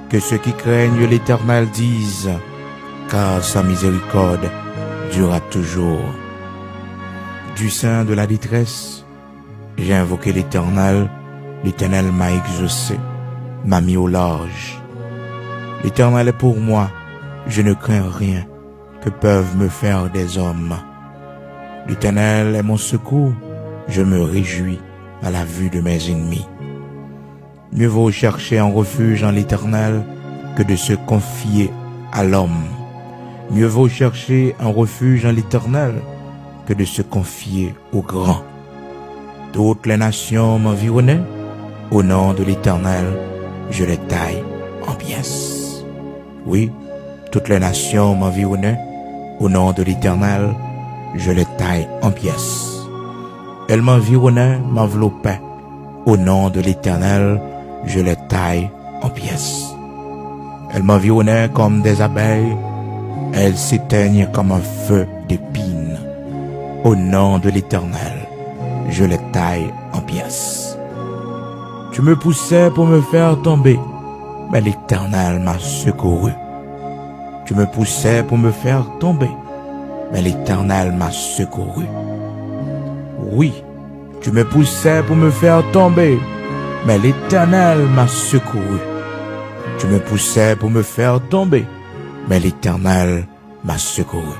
Que ceux qui craignent l'Éternel disent, car sa miséricorde durera toujours. Du sein de la détresse, j'ai invoqué l'Éternel. L'Éternel m'a exaucé, m'a mis au large. L'Éternel est pour moi, je ne crains rien que peuvent me faire des hommes. L'Éternel est mon secours, je me réjouis à la vue de mes ennemis. Mieux vaut chercher un refuge en l'Éternel que de se confier à l'homme. Mieux vaut chercher un refuge en l'Éternel que de se confier au grand. Toutes les nations m'environnaient. Au nom de l'Éternel, je les taille en pièces. Oui, toutes les nations m'environnaient. Au nom de l'Éternel, je les taille en pièces. Elles m'environnaient, m'enveloppaient. Au nom de l'Éternel, je les taille en pièces. Elles m'environnaient comme des abeilles. Elles s'éteignent comme un feu d'épines. Au nom de l'Éternel, je les taille en pièces. Tu me poussais pour me faire tomber, mais l'Éternel m'a secouru. Tu me poussais pour me faire tomber, mais l'Éternel m'a secouru. Oui, tu me poussais pour me faire tomber, mais l'Éternel m'a secouru. Tu me poussais pour me faire tomber, mais l'Éternel m'a secouru.